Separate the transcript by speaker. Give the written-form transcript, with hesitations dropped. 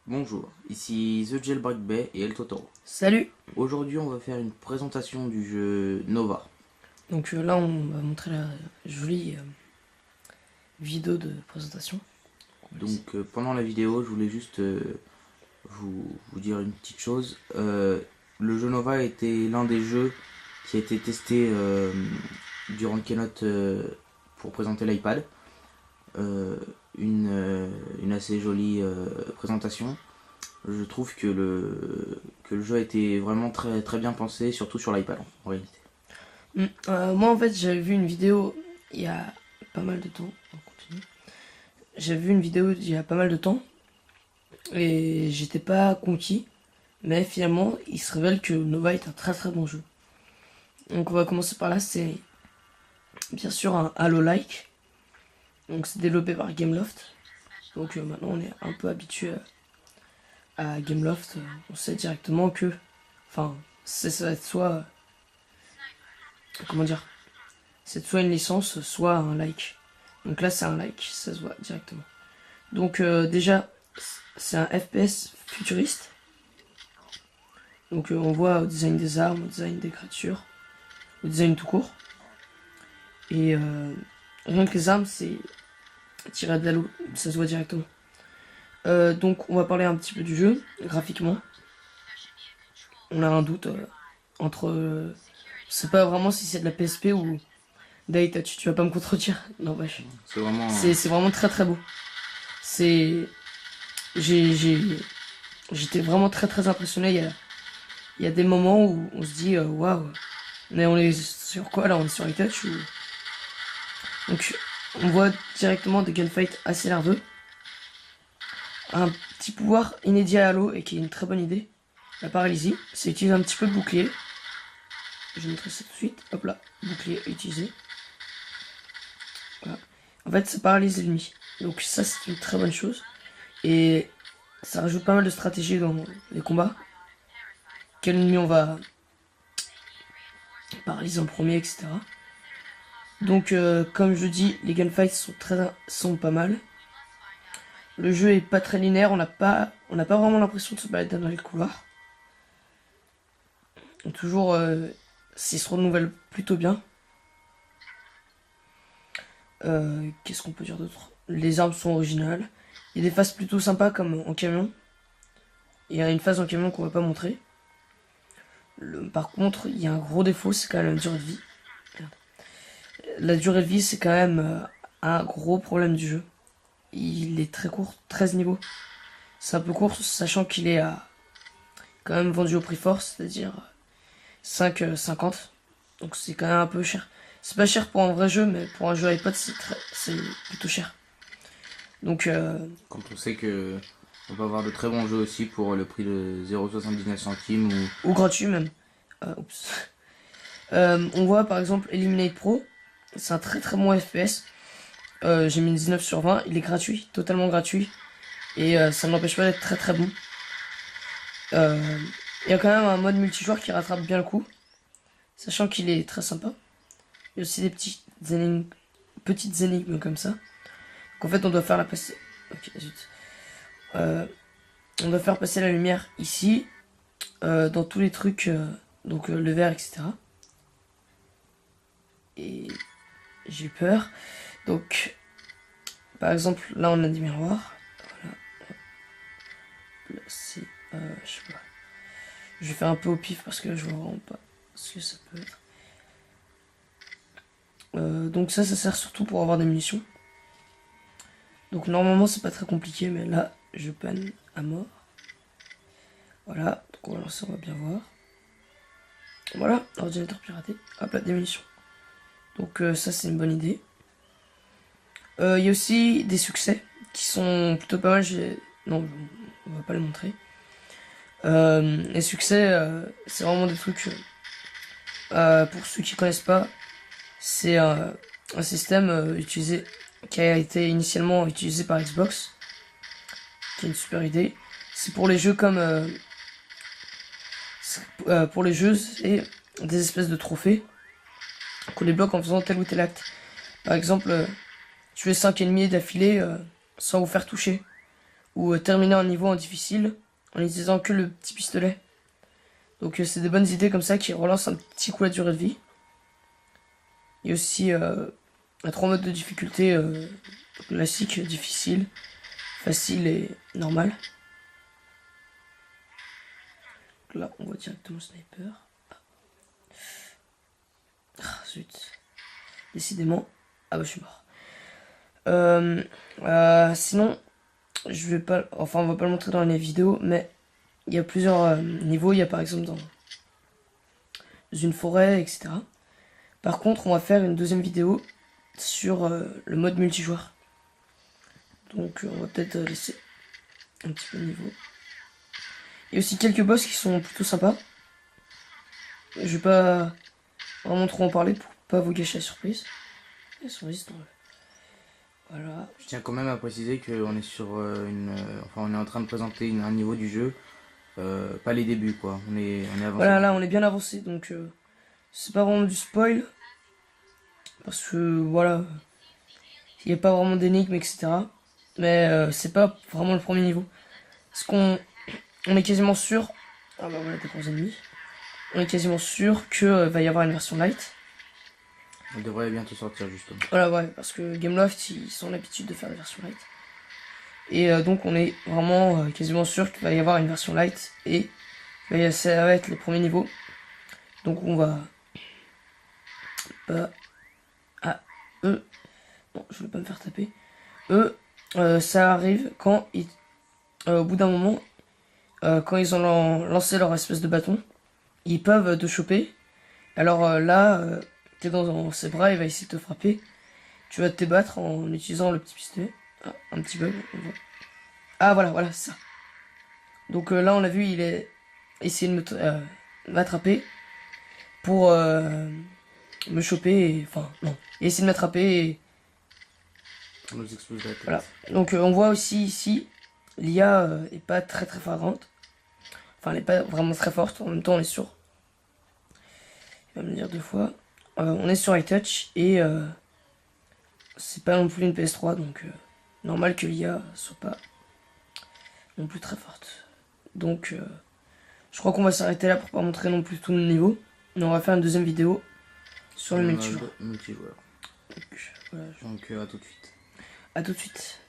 Speaker 1: Bonjour, ici The Jailbreak Bay et El Totoro.
Speaker 2: Salut.
Speaker 1: Aujourd'hui on va faire une présentation du jeu Nova.
Speaker 2: Donc là on va montrer la jolie vidéo de présentation.
Speaker 1: Pendant la vidéo je voulais juste vous dire une petite chose. Le jeu Nova était l'un des jeux qui a été testé durant le keynote pour présenter l'iPad. Une assez jolie présentation. Je trouve que le jeu a été vraiment très bien pensé, surtout sur l'iPad en réalité.
Speaker 2: Moi en fait j'avais vu une vidéo il y a pas mal de temps. On continue. J'avais vu une vidéo il y a pas mal de temps et j'étais pas conquis, mais finalement il se révèle que Nova est un très bon jeu. Donc on va commencer par là, c'est bien sûr un Halo-like. Donc c'est développé par Gameloft. Donc maintenant on est un peu habitué à Gameloft. On sait directement que, enfin, ça va être soit, comment dire, c'est soit une licence, soit un like. Donc là c'est un like, ça se voit directement. Donc déjà c'est un FPS futuriste. Donc on voit au design des armes, au design des créatures, au design tout court. Et rien que les armes c'est tiré de Halo, ça se voit directement. Donc on va parler un petit peu du jeu, graphiquement. On a un doute entre... je sais pas vraiment si c'est de la PSP ou d'Hightouch, tu vas pas me contredire. Non, wesh. C'est vraiment très beau. C'est... J'étais vraiment très impressionné. Il y a des moments où on se dit waouh, mais on est sur quoi là? On est sur Hightouch ou... Donc on voit directement des gunfights assez nerveux. Un petit pouvoir inédit à Halo et qui est une très bonne idée. La paralysie, c'est utiliser un petit peu de bouclier. Je vais montrer ça tout de suite. Hop là, bouclier utilisé. Voilà. En fait, ça paralyse l'ennemi. Donc ça, c'est une très bonne chose. Et ça rajoute pas mal de stratégie dans les combats. Quel ennemi on va paralyser en premier, etc. Donc, comme je dis, les gunfights sont pas mal. Le jeu est pas très linéaire. On n'a pas vraiment l'impression de se balader dans les couloirs. Toujours, s'il se renouvelle plutôt bien. Qu'est-ce qu'on peut dire d'autre? Les armes sont originales. Il y a des phases plutôt sympas comme en camion. Il y a une phase en camion qu'on va pas montrer. Par contre, il y a un gros défaut, c'est quand même la durée de vie. Merde. La durée de vie, c'est quand même un gros problème du jeu. Il est très court, 13 niveaux. C'est un peu court, sachant qu'il est quand même vendu au prix fort, c'est-à-dire 5,50. Donc c'est quand même un peu cher. C'est pas cher pour un vrai jeu, mais pour un jeu iPod, c'est plutôt cher. Donc
Speaker 1: quand on sait que on peut avoir de très bons jeux aussi pour le prix de 0,79 centimes
Speaker 2: ou gratuit même. On voit par exemple Eliminate Pro, c'est un très bon FPS. J'ai mis 19 sur 20, il est gratuit, totalement gratuit. Et ça ne l'empêche pas d'être très bon. Il y a quand même un mode multijoueur qui rattrape bien le coup, sachant qu'il est très sympa. Il y a aussi des petites énigmes comme ça. Donc en fait on doit faire la passer. Ok, zut. On doit faire passer la lumière ici, dans tous les trucs, donc le verre, etc. Et j'ai eu peur. Donc, par exemple, là on a des miroirs. Voilà. Là c'est, je sais pas. Je vais faire un peu au pif parce que je vois vraiment pas ce que ça peut être. Donc ça sert surtout pour avoir des munitions. Donc normalement c'est pas très compliqué, mais là je panne à mort. Voilà, donc on va lancer, on va bien voir. Voilà, ordinateur piraté. Hop là, des munitions. Donc ça c'est une bonne idée. Il y a aussi des succès qui sont plutôt pas mal. Non, on va pas les montrer. Les succès, c'est vraiment des trucs... pour ceux qui connaissent pas, c'est un système utilisé qui a été initialement utilisé par Xbox, qui est une super idée. C'est pour les jeux comme... pour les jeux, c'est des espèces de trophées qu'on débloque en faisant tel ou tel acte. Par exemple, tuer 5 ennemis d'affilée sans vous faire toucher. ou terminer un niveau en difficile en utilisant que le petit pistolet. Donc c'est des bonnes idées comme ça qui relancent un petit coup la durée de vie. Il y a aussi les 3 modes de difficulté classique, difficile, facile et normal. Donc là on voit directement sniper. Ah zut. Décidément. Ah bah je suis mort. Sinon, je vais pas, enfin on va pas le montrer dans les vidéos, mais il y a plusieurs niveaux. Il y a par exemple dans une forêt, etc. Par contre, on va faire une deuxième vidéo sur le mode multijoueur. Donc on va peut-être laisser un petit peu de niveau. Il y a aussi quelques boss qui sont plutôt sympas. Je vais pas vraiment trop en parler pour pas vous gâcher la surprise. Ils sont juste dans le... Voilà.
Speaker 1: Je tiens quand même à préciser qu'on est sur enfin on est en train de présenter un niveau du jeu, pas les débuts quoi. On est avancé.
Speaker 2: Voilà, là on est bien avancé, donc c'est pas vraiment du spoil. Parce que voilà, il n'y a pas vraiment d'énigmes, etc. Mais c'est pas vraiment le premier niveau. Parce qu'on est quasiment sûr... Ah bah voilà, des gros ennemis. On est quasiment sûr que va y avoir une version light.
Speaker 1: Elle devrait bientôt sortir justement.
Speaker 2: Voilà, ouais, parce que Gameloft, ils ont l'habitude de faire des versions light. Et donc on est vraiment quasiment sûr qu'il va y avoir une version light. Et ça va être les premiers niveaux. Donc on va... Ah, eux... Non, je vais pas me faire taper. Eux, ça arrive quand ils... au bout d'un moment, quand ils ont lancé leur espèce de bâton, ils peuvent te choper. Alors là, t'es dans ses bras, il va essayer de te frapper. Tu vas te battre en utilisant le petit pistolet. Ah, un petit bug. Ah voilà, voilà, c'est ça. Donc là, on l'a vu, il est essayé de m'attraper pour me choper. Enfin, non. Il a essayé de m'attraper et...
Speaker 1: On nous explose la tête.
Speaker 2: Voilà. Donc on voit aussi ici, l'IA est pas très très flagrante. Enfin, elle est pas vraiment très forte. En même temps, on est sur... Il va me le dire 2 fois. On est sur iTouch et c'est pas non plus une PS3, donc normal que l'IA soit pas non plus très forte. Donc je crois qu'on va s'arrêter là pour pas montrer non plus tout le niveau. Mais on va faire une deuxième vidéo sur le multijoueur.
Speaker 1: Donc, voilà.
Speaker 2: Donc voilà,
Speaker 1: Donc à tout de suite.
Speaker 2: à tout de suite.